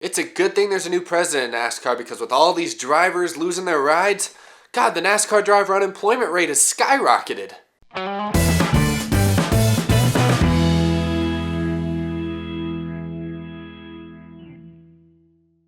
It's a good thing there's a new president in NASCAR because with all these drivers losing their rides, God, the NASCAR driver unemployment rate has skyrocketed.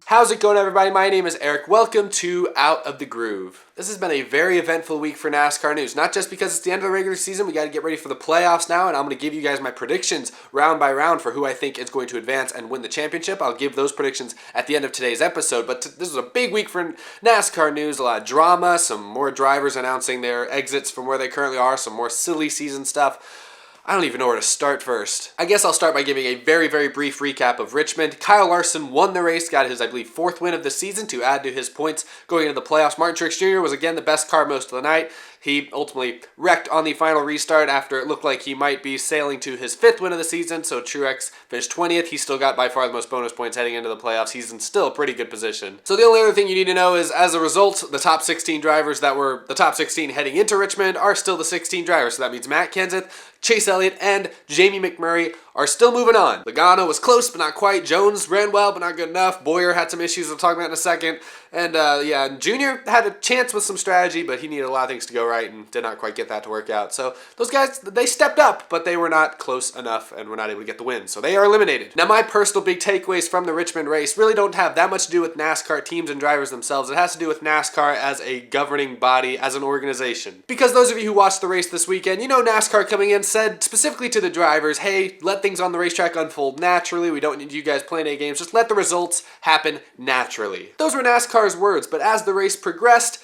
How's it going, everybody? My name is Eric. Welcome to Out of the Groove. This has been a very eventful week for NASCAR news, not just because it's the end of the regular season, we got to get ready for the playoffs now, and I'm going to give you guys my predictions round by round for who I think is going to advance and win the championship. I'll give those predictions at the end of today's episode, but this is a big week for NASCAR news, a lot of drama, some more drivers announcing their exits from where they currently are, some more silly season stuff. I don't even know where to start first. I guess I'll start by giving a very, very brief recap of Richmond. Kyle Larson won the race, got his, I believe, fourth win of the season to add to his points going into the playoffs. Martin Truex Jr. was again the best car most of the night. He ultimately wrecked on the final restart after it looked like he might be sailing to his fifth win of the season, so Truex finished 20th. He still got by far the most bonus points heading into the playoffs. He's in still a pretty good position. So the only other thing you need to know is, as a result, the top 16 drivers that were the top 16 heading into Richmond are still the 16 drivers. So that means Matt Kenseth, Chase Elliott, and Jamie McMurray are still moving on. Logano was close, but not quite. Jones ran well, but not good enough. Boyer had some issues we'll talk about in a second. And Junior had a chance with some strategy, but he needed a lot of things to go right and did not quite get that to work out. So those guys, they stepped up, but they were not close enough and were not able to get the win. So they are eliminated. Now, my personal big takeaways from the Richmond race really don't have that much to do with NASCAR teams and drivers themselves. It has to do with NASCAR as a governing body, as an organization. Because those of you who watched the race this weekend, you know NASCAR coming in said specifically to the drivers, hey, let things on the racetrack unfold naturally. We don't need you guys playing any games. Just let the results happen naturally. Those were NASCAR's words, but as the race progressed,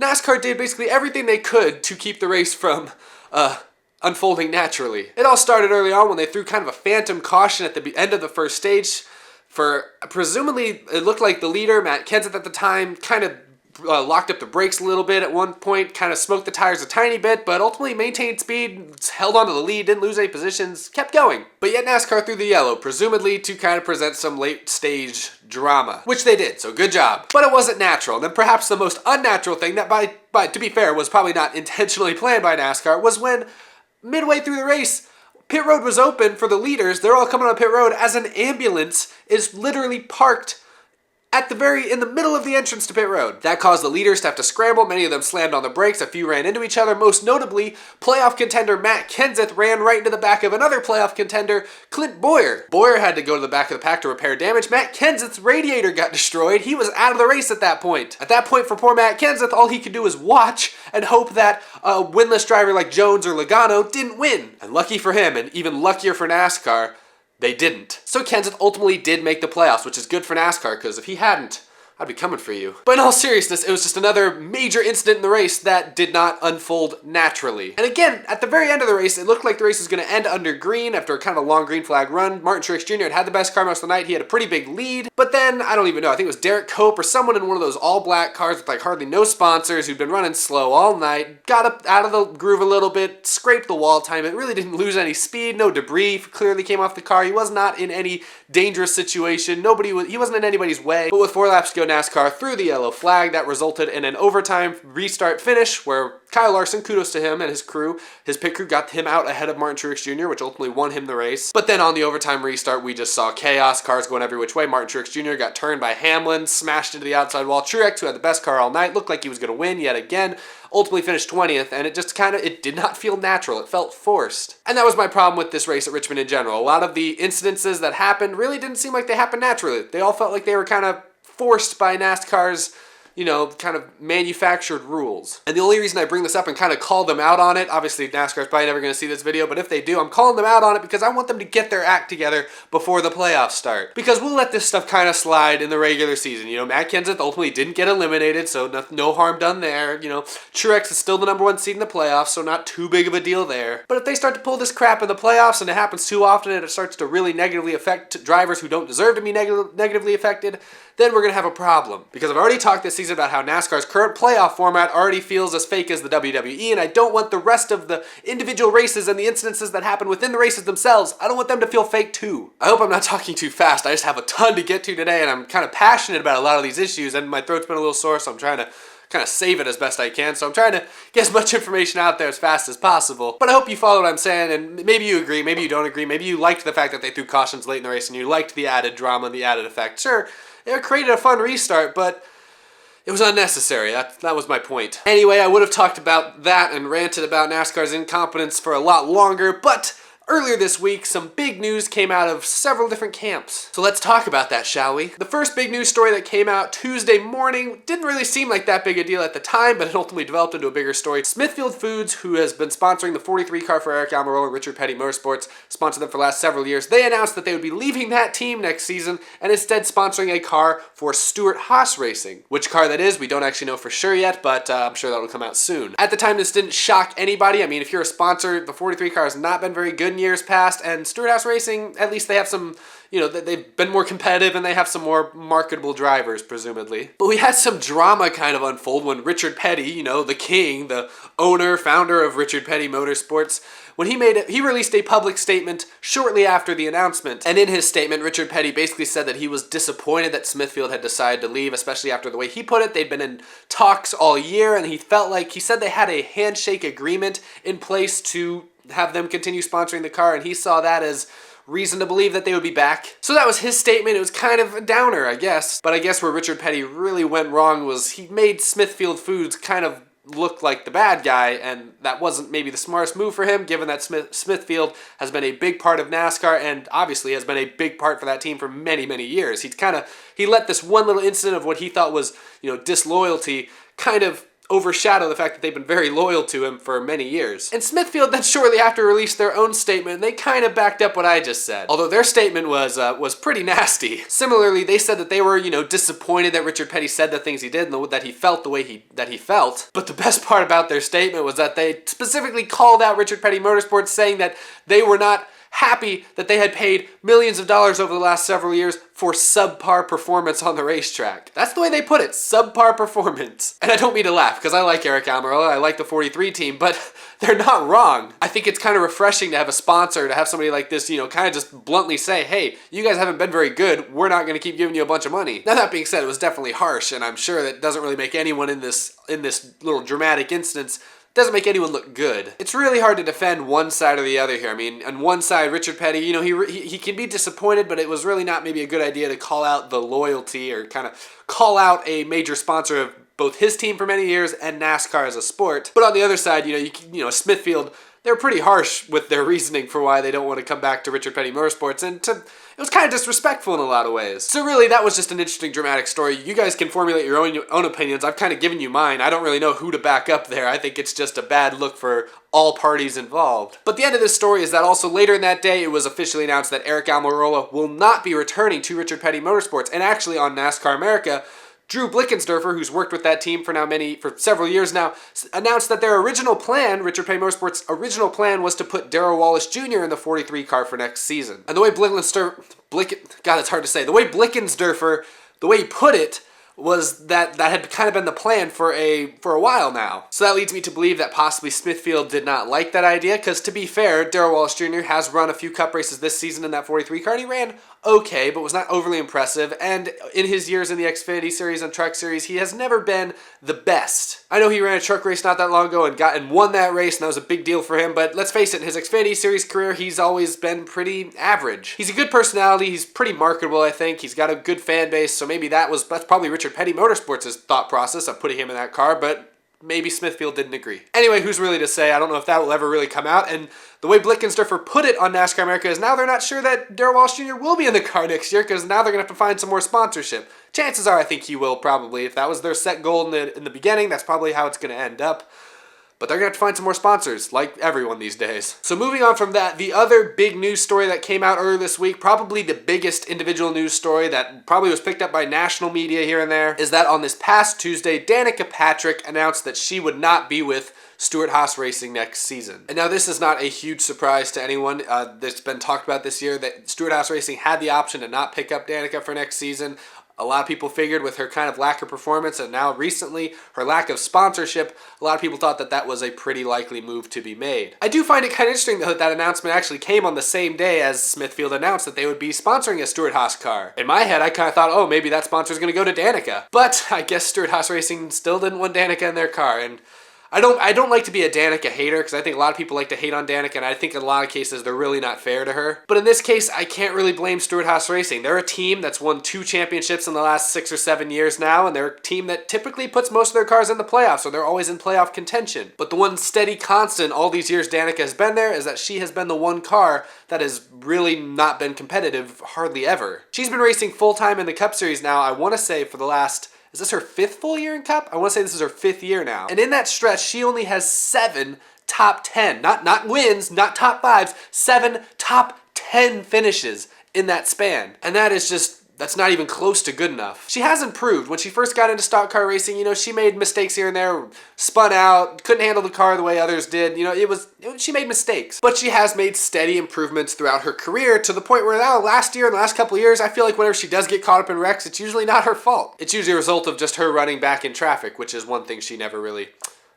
NASCAR did basically everything they could to keep the race from unfolding naturally. It all started early on when they threw kind of a phantom caution at the end of the first stage for, presumably, it looked like the leader, Matt Kenseth at the time, kind of locked up the brakes a little bit at one point, kind of smoked the tires a tiny bit, but ultimately maintained speed, held on to the lead, didn't lose any positions, kept going. But yet NASCAR threw the yellow, presumably to kind of present some late stage drama, which they did, so good job. But it wasn't natural. And then perhaps the most unnatural thing that, by to be fair, was probably not intentionally planned by NASCAR, was when midway through the race, pit road was open for the leaders. They're all coming on pit road as an ambulance is literally parked in the middle of the entrance to pit road. That caused the leaders to have to scramble. Many of them slammed on the brakes. A few ran into each other. Most notably, playoff contender Matt Kenseth ran right into the back of another playoff contender, Clint Boyer. Boyer had to go to the back of the pack to repair damage. Matt Kenseth's radiator got destroyed. He was out of the race at that point. At that point, for poor Matt Kenseth, all he could do was watch and hope that a winless driver like Jones or Logano didn't win. And lucky for him, and even luckier for NASCAR, they didn't. So Kenseth ultimately did make the playoffs, which is good for NASCAR, because if he hadn't, I'd be coming for you. But in all seriousness, it was just another major incident in the race that did not unfold naturally. And again, at the very end of the race, it looked like the race was going to end under green after kind of a long green flag run. Martin Truex Jr. had the best car most of the night. He had a pretty big lead. But then, I don't even know, I think it was Derek Cope or someone in one of those all-black cars with like hardly no sponsors who'd been running slow all night, got up out of the groove a little bit, scraped the wall time. It really didn't lose any speed. No debris clearly came off the car. He was not in any dangerous situation. He wasn't in anybody's way. But with 4 laps to go, NASCAR threw the yellow flag. That resulted in an overtime restart finish where Kyle Larson, kudos to him and his crew, his pit crew got him out ahead of Martin Truex Jr., which ultimately won him the race. But then on the overtime restart, we just saw chaos, cars going every which way. Martin Truex Jr. got turned by Hamlin, smashed into the outside wall. Truex, who had the best car all night, looked like he was going to win yet again, ultimately finished 20th, and it did not feel natural. It felt forced. And that was my problem with this race at Richmond in general. A lot of the incidences that happened really didn't seem like they happened naturally. They all felt like they were kind of forced by NASCAR's, kind of manufactured rules. And the only reason I bring this up and kind of call them out on it, obviously NASCAR's probably never going to see this video, but if they do, I'm calling them out on it because I want them to get their act together before the playoffs start. Because we'll let this stuff kind of slide in the regular season. Matt Kenseth ultimately didn't get eliminated, so no harm done there. Truex is still the number 1 seed in the playoffs, so not too big of a deal there. But if they start to pull this crap in the playoffs and it happens too often and it starts to really negatively affect drivers who don't deserve to be negatively affected, then we're going to have a problem. Because I've already talked this season about how NASCAR's current playoff format already feels as fake as the WWE, and I don't want the rest of the individual races and the incidences that happen within the races themselves, I don't want them to feel fake too. I hope I'm not talking too fast. I just have a ton to get to today, and I'm kind of passionate about a lot of these issues, and my throat's been a little sore, so I'm trying to kind of save it as best I can. So I'm trying to get as much information out there as fast as possible. But I hope you follow what I'm saying, and maybe you agree, maybe you don't agree, maybe you liked the fact that they threw cautions late in the race and you liked the added drama and the added effect. Sure, It created a fun restart, but it was unnecessary. That was my point. Anyway, I would have talked about that and ranted about NASCAR's incompetence for a lot longer, but earlier this week, some big news came out of several different camps. So let's talk about that, shall we? The first big news story that came out Tuesday morning didn't really seem like that big a deal at the time, but it ultimately developed into a bigger story. Smithfield Foods, who has been sponsoring the 43 car for Eric Almirola and Richard Petty Motorsports, sponsored them for the last several years. They announced that they would be leaving that team next season and instead sponsoring a car for Stewart-Haas Racing. Which car that is, we don't actually know for sure yet, but I'm sure that'll come out soon. At the time, this didn't shock anybody. I mean, if you're a sponsor, the 43 car has not been very good in years past, and Stewart-Haas Racing, at least they have some, they've been more competitive and they have some more marketable drivers, presumably. But we had some drama kind of unfold when Richard Petty, the king, the owner, founder of Richard Petty Motorsports, when he released a public statement shortly after the announcement. And in his statement, Richard Petty basically said that he was disappointed that Smithfield had decided to leave, especially after the way he put it. They'd been in talks all year, and he said they had a handshake agreement in place to have them continue sponsoring the car, and he saw that as reason to believe that they would be back. So that was his statement. It was kind of a downer, I guess. But I guess where Richard Petty really went wrong was he made Smithfield Foods kind of look like the bad guy, and that wasn't maybe the smartest move for him, given that Smithfield has been a big part of NASCAR and obviously has been a big part for that team for many, many years. He let this one little incident of what he thought was, disloyalty kind of overshadow the fact that they've been very loyal to him for many years. And Smithfield then shortly after released their own statement, and they kind of backed up what I just said. Although their statement was pretty nasty. Similarly, they said that they were, disappointed that Richard Petty said the things he did and that he felt the way that he felt. But the best part about their statement was that they specifically called out Richard Petty Motorsports, saying that they were not happy that they had paid millions of dollars over the last several years for subpar performance on the racetrack. That's the way they put it, subpar performance. And I don't mean to laugh, because I like Eric Almirola, I like the 43 team, but they're not wrong. I think it's kind of refreshing to have a sponsor, to have somebody like this, kind of just bluntly say, hey, you guys haven't been very good, we're not going to keep giving you a bunch of money. Now that being said, it was definitely harsh, and I'm sure that doesn't really make anyone in this little dramatic instance doesn't make anyone look good. It's really hard to defend one side or the other here. I mean, on one side, Richard Petty, he can be disappointed, but it was really not maybe a good idea to call out the loyalty or kind of call out a major sponsor of both his team for many years and NASCAR as a sport. But on the other side, Smithfield, they're pretty harsh with their reasoning for why they don't want to come back to Richard Petty Motorsports, and it was kind of disrespectful in a lot of ways. So really, that was just an interesting dramatic story. You guys can formulate your own opinions. I've kind of given you mine. I don't really know who to back up there. I think it's just a bad look for all parties involved. But the end of this story is that also later in that day, it was officially announced that Eric Almirola will not be returning to Richard Petty Motorsports. And actually on NASCAR America, Drew Blickensderfer, who's worked with that team for several years now, announced that their original plan, Richard Petty Motorsports' original plan, was to put Darrell Wallace Jr. in the 43 car for next season. And the way it's hard to say. The way Blickensderfer, the way he put it, was that had kind of been the plan for a while now. So that leads me to believe that possibly Smithfield did not like that idea, because to be fair, Darrell Wallace Jr. has run a few cup races this season in that 43 car, and he ran okay, but was not overly impressive, and in his years in the Xfinity Series and Truck Series, he has never been the best. I know he ran a truck race not that long ago and won that race, and that was a big deal for him, but let's face it, in his Xfinity Series career, he's always been pretty average. He's a good personality, he's pretty marketable, I think, he's got a good fan base, so maybe that's probably Richard Petty Motorsports' thought process of putting him in that car, but maybe Smithfield didn't agree. Anyway, who's really to say? I don't know if that will ever really come out, and the way Blickensderfer put it on NASCAR America is now they're not sure that Darrell Wallace Jr. will be in the car next year, because now they're going to have to find some more sponsorship. Chances are I think he will, probably. If that was their set goal in the beginning, that's probably how it's going to end up. But they're going to have to find some more sponsors, like everyone these days. So moving on from that, the other big news story that came out earlier this week, probably the biggest individual news story that probably was picked up by national media here and there, is that on this past Tuesday, Danica Patrick announced that she would not be with Stewart-Haas Racing next season. And now this is not a huge surprise to anyone. There's been talked about this year that Stewart-Haas Racing had the option to not pick up Danica for next season. A lot of people figured with her kind of lack of performance and now recently her lack of sponsorship, a lot of people thought that that was a pretty likely move to be made. I do find it kind of interesting though that announcement actually came on the same day as Smithfield announced that they would be sponsoring a Stewart-Haas car. In my head, I kind of thought, oh, maybe that sponsor is going to go to Danica. But I guess Stewart-Haas Racing still didn't want Danica in their car, and I don't like to be a Danica hater because I think a lot of people like to hate on Danica, and I think in a lot of cases they're really not fair to her. But in this case, I can't really blame Stewart-Haas Racing. They're a team that's won 2 championships in the last 6 or 7 years now, and they're a team that typically puts most of their cars in the playoffs, so they're always in playoff contention. But the one steady constant all these years Danica has been there is that she has been the one car that has really not been competitive hardly ever. She's been racing full-time in the Cup Series now, I want to say for the last... Is this her 5th full year in Cup? I want to say this is her 5th year now. And in that stretch, she only has 7 top 10. Not wins, not top 5s, 7 top 10 finishes in that span. And that is just... That's not even close to good enough. She has improved. When she first got into stock car racing, you know, she made mistakes here and there, spun out, couldn't handle the car the way others did. You know, she made mistakes. But she has made steady improvements throughout her career to the point where now, last year and the last couple of years, I feel like whenever she does get caught up in wrecks, it's usually not her fault. It's usually a result of just her running back in traffic, which is one thing she never really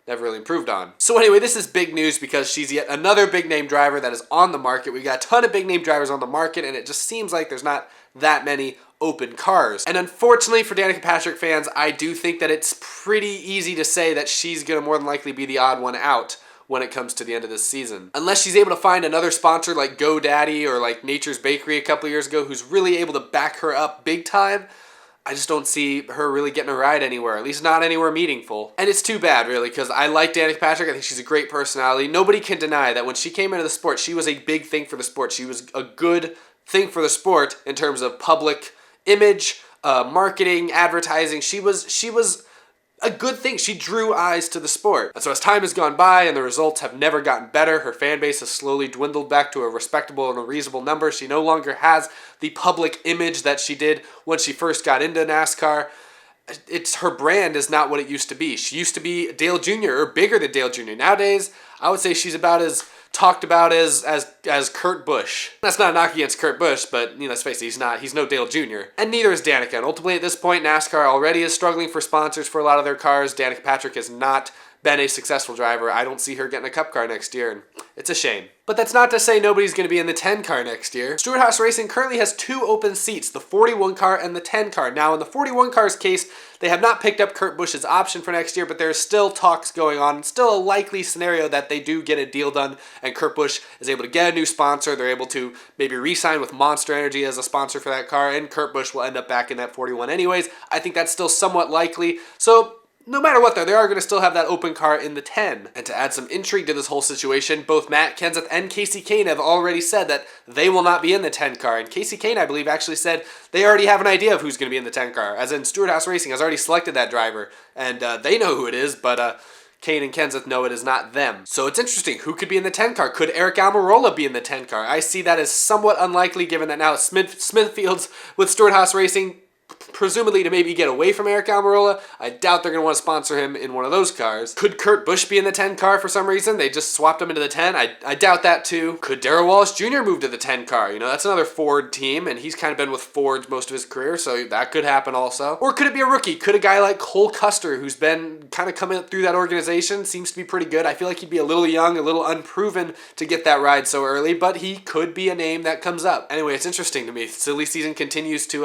improved on. So anyway, this is big news because she's yet another big name driver that is on the market. We've got a ton of big name drivers on the market, and it just seems like there's not that many open cars. And unfortunately for Danica Patrick fans, I do think that it's pretty easy to say that she's going to more than likely be the odd one out when it comes to the end of this season. Unless she's able to find another sponsor like GoDaddy or like Nature's Bakery a couple years ago who's really able to back her up big time, I just don't see her really getting a ride anywhere, at least not anywhere meaningful. And it's too bad, really, because I like Danica Patrick. I think she's a great personality. Nobody can deny that when she came into the sport, she was a big thing for the sport. She was a good thing for the sport in terms of public image, marketing, advertising. She was a good thing. She drew eyes to the sport. And so as time has gone by and the results have never gotten better, her fan base has slowly dwindled back to a respectable and a reasonable number. She no longer has the public image that she did when she first got into NASCAR. Her brand is not what it used to be. She used to be Dale Jr. or bigger than Dale Jr. Nowadays, I would say she's about as talked about as Kurt Busch. That's not a knock against Kurt Busch, but you know, let's face it, he's no Dale Jr. And neither is Danica. And ultimately at this point, NASCAR already is struggling for sponsors for a lot of their cars. Danica Patrick has not been a successful driver. I don't see her getting a Cup car next year, and it's a shame. But that's not to say nobody's going to be in the 10 car next year. Stewart-Haas Racing currently has 2 open seats, the 41 car and the 10 car. Now in the 41 car's case, they have not picked up Kurt Busch's option for next year, but there's still talks going on. It's still a likely scenario that they do get a deal done and Kurt Busch is able to get a new sponsor. They're able to maybe re-sign with Monster Energy as a sponsor for that car, and Kurt Busch will end up back in that 41 anyways. I think that's still somewhat likely. So no matter what though, they are going to still have that open car in the 10. And to add some intrigue to this whole situation, both Matt Kenseth and Casey Kane have already said that they will not be in the 10 car. And Casey Kane, I believe, actually said they already have an idea of who's going to be in the 10 car. As in, Stewart-Haas Racing has already selected that driver. And they know who it is, but Kane and Kenseth know it is not them. So it's interesting. Who could be in the 10 car? Could Eric Almirola be in the 10 car? I see that as somewhat unlikely given that now Smithfield's with Stewart-Haas Racing, presumably to maybe get away from Eric Almirola. I doubt they're going to want to sponsor him in one of those cars. Could Kurt Busch be in the 10 car for some reason? They just swapped him into the 10. I doubt that too. Could Darrell Wallace Jr. move to the 10 car? You know, that's another Ford team, and he's kind of been with Ford most of his career, so that could happen also. Or could it be a rookie? Could a guy like Cole Custer, who's been kind of coming through that organization, seems to be pretty good. I feel like he'd be a little young, a little unproven to get that ride so early, but he could be a name that comes up. Anyway, it's interesting to me. Silly season continues to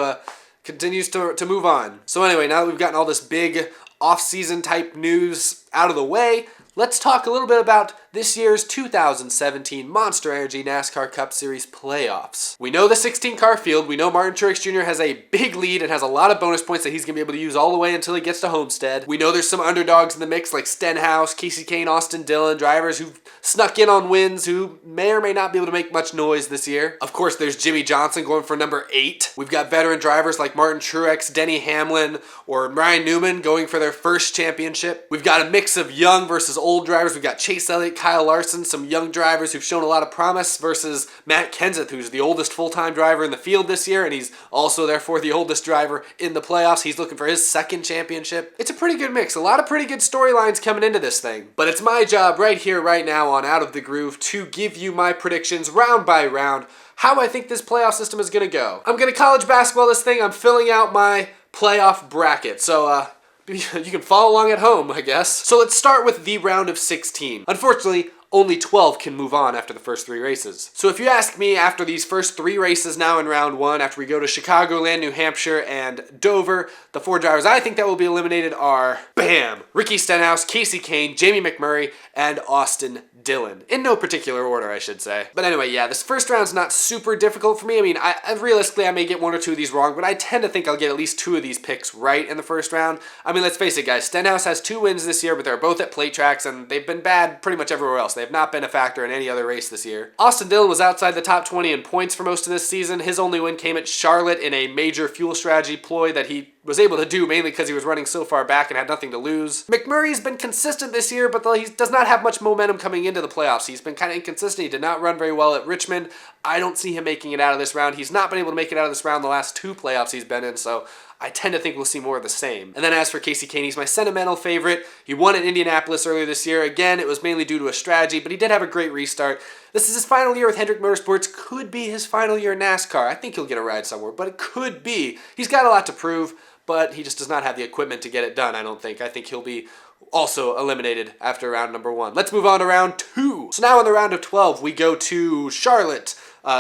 move on. So anyway, now that we've gotten all this big off-season type news out of the way, let's talk a little bit about this year's 2017 Monster Energy NASCAR Cup Series playoffs. We know the 16-car field. We know Martin Truex Jr. has a big lead and has a lot of bonus points that he's going to be able to use all the way until he gets to Homestead. We know there's some underdogs in the mix like Stenhouse, Casey Kane, Austin Dillon, drivers who've snuck in on wins who may or may not be able to make much noise this year. Of course, there's Jimmy Johnson going for number 8. We've got veteran drivers like Martin Truex, Denny Hamlin, or Ryan Newman going for their first championship. We've got a mix of young versus old drivers. We've got Chase Elliott, Kyle Larson, some young drivers who've shown a lot of promise versus Matt Kenseth, who's the oldest full-time driver in the field this year, and he's also therefore the oldest driver in the playoffs. He's looking for his second championship. It's a pretty good mix. A lot of pretty good storylines coming into this thing. But it's my job right here, right now on Out of the Groove to give you my predictions round by round, how I think this playoff system is going to go. I'm going to college basketball this thing. I'm filling out my playoff bracket. So, you can follow along at home, I guess. So let's start with the round of 16. Unfortunately, only 12 can move on after the first 3 races. So if you ask me, after these first 3 races now in round 1, after we go to Chicagoland, New Hampshire, and Dover, the 4 drivers I think that will be eliminated are, bam, Ricky Stenhouse, Kasey Kahne, Jamie McMurray, and Austin Dillon. In no particular order, I should say. But anyway, yeah, this first round's not super difficult for me. I mean, realistically, I may get 1 or 2 of these wrong, but I tend to think I'll get at least 2 of these picks right in the first round. I mean, let's face it, guys, Stenhouse has 2 wins this year, but they're both at plate tracks, and they've been bad pretty much everywhere else. They have not been a factor in any other race this year. Austin Dillon was outside the top 20 in points for most of this season. His only win came at Charlotte in a major fuel strategy ploy that he was able to do mainly because he was running so far back and had nothing to lose. McMurray's been consistent this year, but he does not have much momentum coming into the playoffs. He's been kind of inconsistent. He did not run very well at Richmond. I don't see him making it out of this round. He's not been able to make it out of this round the last 2 playoffs he's been in, so I tend to think we'll see more of the same. And then as for Kasey Kahne, he's my sentimental favorite. He won at Indianapolis earlier this year. Again, it was mainly due to a strategy, but he did have a great restart. This is his final year with Hendrick Motorsports. Could be his final year in NASCAR. I think he'll get a ride somewhere, but it could be. He's got a lot to prove, but he just does not have the equipment to get it done, I don't think. I think he'll be also eliminated after round number 1. Let's move on to round 2. So now in the round of 12, we go to Charlotte,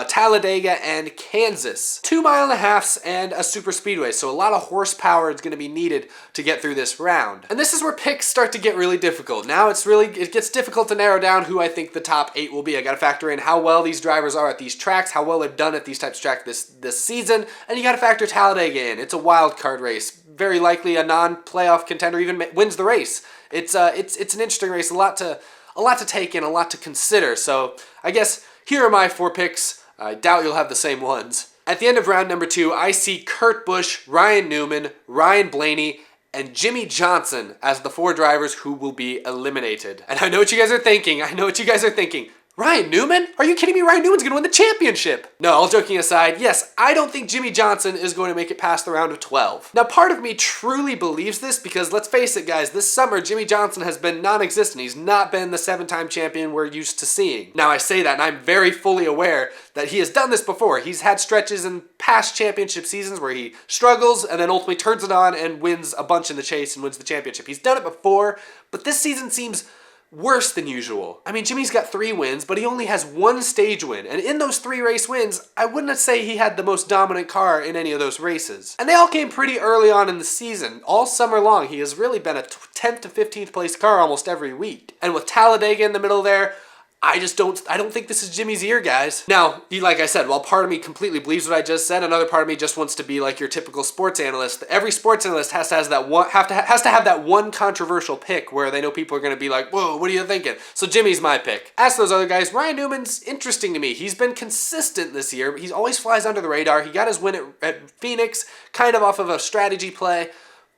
Talladega, and Kansas. 2.5 miles and a super speedway, so a lot of horsepower is going to be needed to get through this round. And this is where picks start to get really difficult. Now it gets difficult to narrow down who I think the top 8 will be. I got to factor in how well these drivers are at these tracks, how well they've done at these types of tracks this season, and you got to factor Talladega in. It's a wild card race. Very likely a non-playoff contender even wins the race. It's an interesting race, a lot to take in, a lot to consider. So I guess here are my 4 picks. I doubt you'll have the same ones. At the end of round number 2, I see Kurt Busch, Ryan Newman, Ryan Blaney, and Jimmy Johnson as the 4 drivers who will be eliminated. And I know what you guys are thinking. Ryan Newman? Are you kidding me? Ryan Newman's going to win the championship. No, all joking aside, yes, I don't think Jimmy Johnson is going to make it past the round of 12. Now, part of me truly believes this because, let's face it, guys, this summer, Jimmy Johnson has been non-existent. He's not been the 7-time champion we're used to seeing. Now, I say that, and I'm very fully aware that he has done this before. He's had stretches in past championship seasons where he struggles and then ultimately turns it on and wins a bunch in the chase and wins the championship. He's done it before, but this season seems worse than usual. I mean, Jimmy's got 3 wins, but he only has 1 stage win. And in those 3 race wins, I wouldn't say he had the most dominant car in any of those races. And they all came pretty early on in the season. All summer long, he has really been a 10th to 15th place car almost every week. And with Talladega in the middle there, I don't think this is Jimmy's year, guys. Now, like I said, while part of me completely believes what I just said, another part of me just wants to be like your typical sports analyst. Every sports analyst has to have that one controversial pick where they know people are going to be like, whoa, what are you thinking? So Jimmy's my pick. As for those other guys, Ryan Newman's interesting to me. He's been consistent this year. He always flies under the radar. He got his win at Phoenix, kind of off of a strategy play,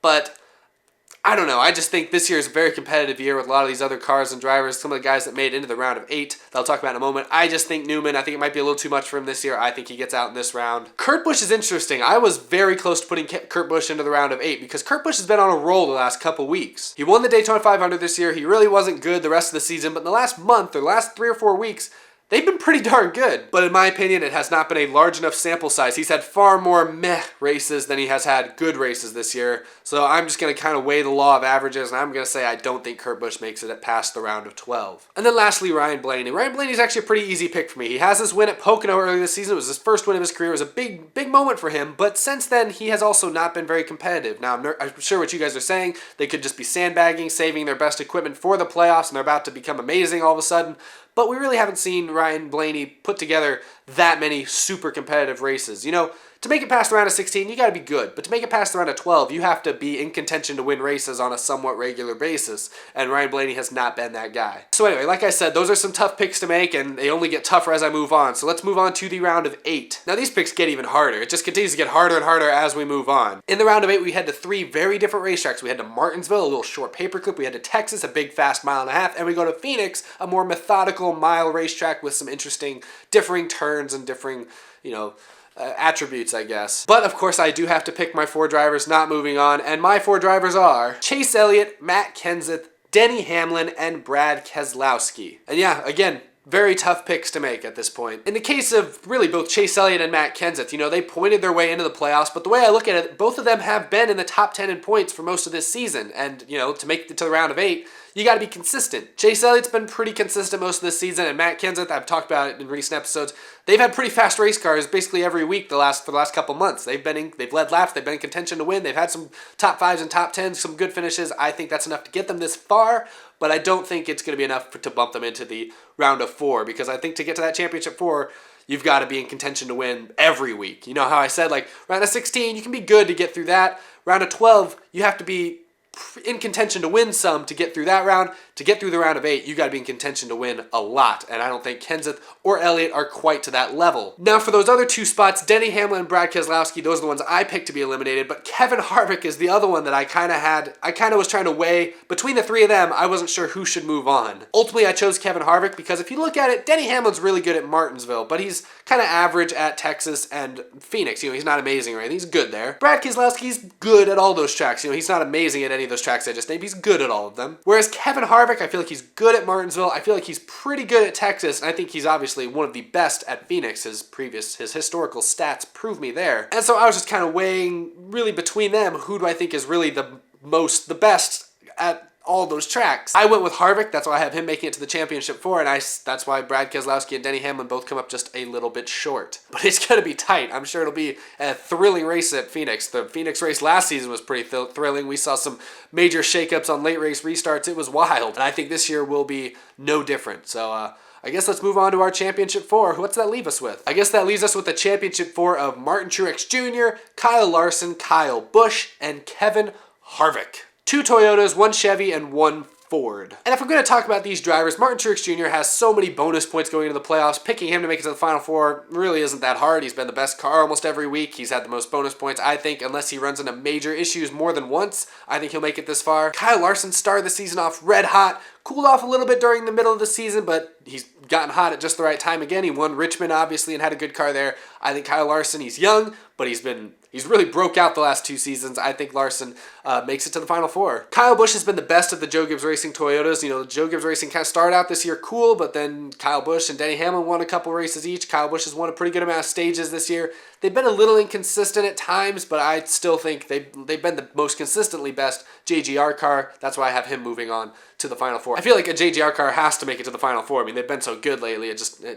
but I don't know. I just think this year is a very competitive year with a lot of these other cars and drivers. Some of the guys that made it into the round of 8 that I'll talk about in a moment. I just think Newman, I think it might be a little too much for him this year. I think he gets out in this round. Kurt Busch is interesting. I was very close to putting Kurt Busch into the round of 8 because Kurt Busch has been on a roll the last couple weeks. He won the Daytona 500 this year. He really wasn't good the rest of the season, but in the last month or last 3 or 4 weeks, they've been pretty darn good. But in my opinion, it has not been a large enough sample size. He's had far more meh races than he has had good races this year. So I'm just going to kind of weigh the law of averages, and I'm going to say I don't think Kurt Busch makes it past the round of 12. And then lastly, Ryan Blaney. Ryan Blaney is actually a pretty easy pick for me. He has his win at Pocono earlier this season. It was his first win of his career. It was a big moment for him. But since then, he has also not been very competitive. Now, I'm sure what you guys are saying, they could just be sandbagging, saving their best equipment for the playoffs, and they're about to become amazing all of a sudden. But we really haven't seen Ryan Blaney put together that many super competitive races. You know, to make it past the round of 16, you got to be good. But to make it past the round of 12, you have to be in contention to win races on a somewhat regular basis. And Ryan Blaney has not been that guy. So anyway, like I said, those are some tough picks to make, and they only get tougher as I move on. So let's move on to the round of 8. Now these picks get even harder. It just continues to get harder and harder as we move on. In the round of 8, we head to 3 very different racetracks. We head to Martinsville, a little short paperclip. We head to Texas, a big fast 1.5 miles. And we go to Phoenix, a more methodical mile racetrack with some interesting differing turns and differing, attributes, I guess. But of course, I do have to pick my 4 drivers, not moving on. And my 4 drivers are Chase Elliott, Matt Kenseth, Denny Hamlin, and Brad Keselowski. And yeah, again, very tough picks to make at this point. In the case of really both Chase Elliott and Matt Kenseth, they pointed their way into the playoffs, but the way I look at it, both of them have been in the top 10 in points for most of this season. And, to make it to the round of 8, you got to be consistent. Chase Elliott's been pretty consistent most of this season, and Matt Kenseth, I've talked about it in recent episodes, they've had pretty fast race cars basically every week for the last couple months. They've led laps, they've been in contention to win, they've had some top 5s and top 10s, some good finishes. I think that's enough to get them this far, but I don't think it's going to be enough to bump them into the round of 4, because I think to get to that championship 4, you've got to be in contention to win every week. You know how I said, like, round of 16, you can be good to get through that. Round of 12, you have to be in contention to win some to get through that round. To get through the round of 8, you got to be in contention to win a lot, and I don't think Kenseth or Elliott are quite to that level. Now for those other 2 spots, Denny Hamlin and Brad Keselowski, those are the ones I picked to be eliminated, but Kevin Harvick is the other one that I kind of was trying to weigh. Between the 3 of them, I wasn't sure who should move on. Ultimately, I chose Kevin Harvick because if you look at it, Denny Hamlin's really good at Martinsville, but he's kind of average at Texas and Phoenix. You know, he's not amazing or anything. He's good there. Brad Keselowski's good at all those tracks. You know, he's not amazing at any of those tracks I just named. He's good at all of them. Whereas Kevin Harvick, I feel like he's good at Martinsville. I feel like he's pretty good at Texas, and I think he's obviously one of the best at Phoenix. His historical stats prove me there. And so I was just kind of weighing really between them, who do I think is really the best at all those tracks. I went with Harvick. That's why I have him making it to the championship 4, and that's why Brad Keselowski and Denny Hamlin both come up just a little bit short. But it's going to be tight. I'm sure it'll be a thrilling race at Phoenix. The Phoenix race last season was pretty thrilling. We saw some major shakeups on late race restarts. It was wild, and I think this year will be no different. So, I guess let's move on to our Championship 4. What's that leave us with? I guess that leaves us with the Championship 4 of Martin Truex Jr., Kyle Larson, Kyle Busch, and Kevin Harvick. 2 Toyotas, 1 Chevy, and 1 Ford. And if I'm going to talk about these drivers, Martin Truex Jr. has so many bonus points going into the playoffs. Picking him to make it to the Final 4 really isn't that hard. He's been the best car almost every week. He's had the most bonus points. I think unless he runs into major issues more than once, I think he'll make it this far. Kyle Larson started the season off red hot. Cooled off a little bit during the middle of the season, but he's gotten hot at just the right time again. He won Richmond, obviously, and had a good car there. I think Kyle Larson, he's young, but he's really broke out the last 2 seasons. I think Larson makes it to the Final 4. Kyle Busch has been the best of the Joe Gibbs Racing Toyotas. You know, Joe Gibbs Racing kind of started out this year cool, but then Kyle Busch and Denny Hamlin won a couple races each. Kyle Busch has won a pretty good amount of stages this year. They've been a little inconsistent at times, but I still think they've been the most consistently best JGR car. That's why I have him moving on to the Final 4. I feel like a JGR car has to make it to the Final 4. I mean, they've been so good lately.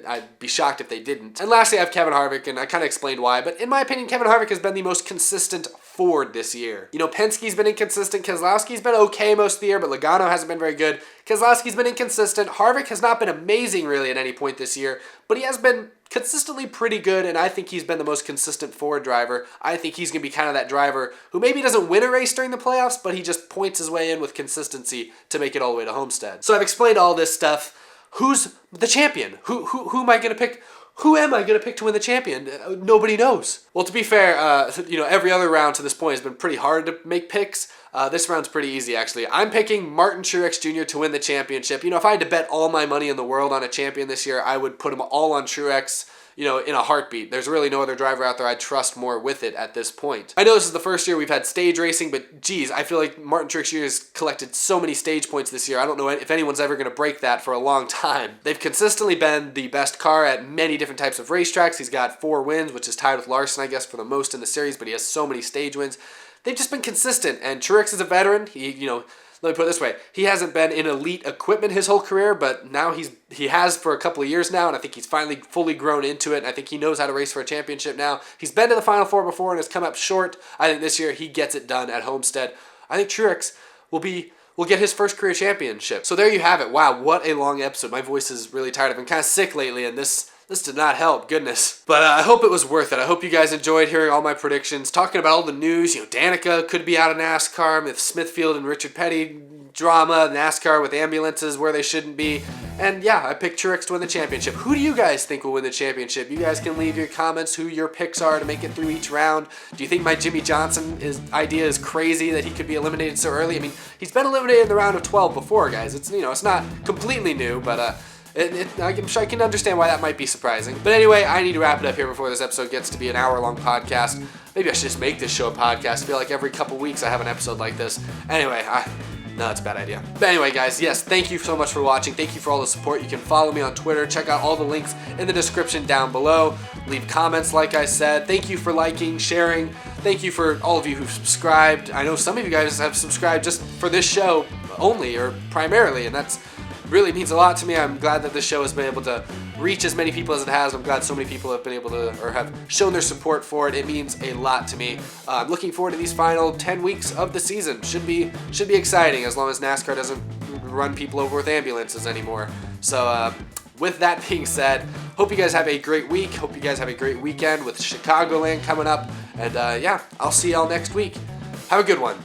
I'd be shocked if they didn't. And lastly, I have Kevin Harvick, and I kind of explained why, but in my opinion, Kevin Harvick has been the most consistent Ford this year. You know, Penske's been inconsistent. Keselowski's been okay most of the year, but Logano hasn't been very good. Keselowski's been inconsistent. Harvick has not been amazing really at any point this year, but he has been consistently pretty good, and I think he's been the most consistent Ford driver. I think he's going to be kind of that driver who maybe doesn't win a race during the playoffs, but he just points his way in with consistency to make it all the way to Homestead. So I've explained all this stuff. Who's the champion? Who am I going to pick? Who am I going to pick to win the champion? Nobody knows. Well, to be fair, every other round to this point has been pretty hard to make picks. This round's pretty easy, actually. I'm picking Martin Truex Jr. to win the championship. You know, if I had to bet all my money in the world on a champion this year, I would put them all on Truex, you know, in a heartbeat. There's really no other driver out there I'd trust more with it at this point. I know this is the first year we've had stage racing, but geez, I feel like Martin Truex Jr. has collected so many stage points this year. I don't know if anyone's ever going to break that for a long time. They've consistently been the best car at many different types of racetracks. He's got 4 wins, which is tied with Larson, I guess, for the most in the series, but he has so many stage wins. They've just been consistent, and Truex is a veteran. Let me put it this way. He hasn't been in elite equipment his whole career, but now he has for a couple of years now, and I think he's finally fully grown into it, and I think he knows how to race for a championship now. He's been to the Final 4 before and has come up short. I think this year he gets it done at Homestead. I think Truex will get his first career championship. So there you have it. Wow, what a long episode. My voice is really tired. I've been kind of sick lately, and this did not help, goodness. But I hope it was worth it. I hope you guys enjoyed hearing all my predictions, talking about all the news. You know, Danica could be out of NASCAR, with Smithfield and Richard Petty drama, NASCAR with ambulances where they shouldn't be. And yeah, I picked Truex to win the championship. Who do you guys think will win the championship? You guys can leave your comments who your picks are to make it through each round. Do you think my Jimmy Johnson idea is crazy that he could be eliminated so early? I mean, he's been eliminated in the round of 12 before, guys. It's not completely new, but I'm sure I can understand why that might be surprising. But anyway, I need to wrap it up here before this episode gets to be an hour-long podcast. Maybe I should just make this show a podcast. I feel like every couple weeks I have an episode like this. Anyway, no, that's a bad idea. But anyway, guys, yes, thank you so much for watching. Thank you for all the support. You can follow me on Twitter. Check out all the links in the description down below. Leave comments, like I said. Thank you for liking, sharing. Thank you for all of you who've subscribed. I know some of you guys have subscribed just for this show only or primarily, and that's really means a lot to me. I'm glad that this show has been able to reach as many people as it has. I'm glad so many people have been able to, or have shown their support for it. It means a lot to me. I'm looking forward to these final 10 weeks of the season. Should be exciting as long as NASCAR doesn't run people over with ambulances anymore. So with that being said, hope you guys have a great week. Hope you guys have a great weekend with Chicagoland coming up. And yeah, I'll see y'all next week. Have a good one.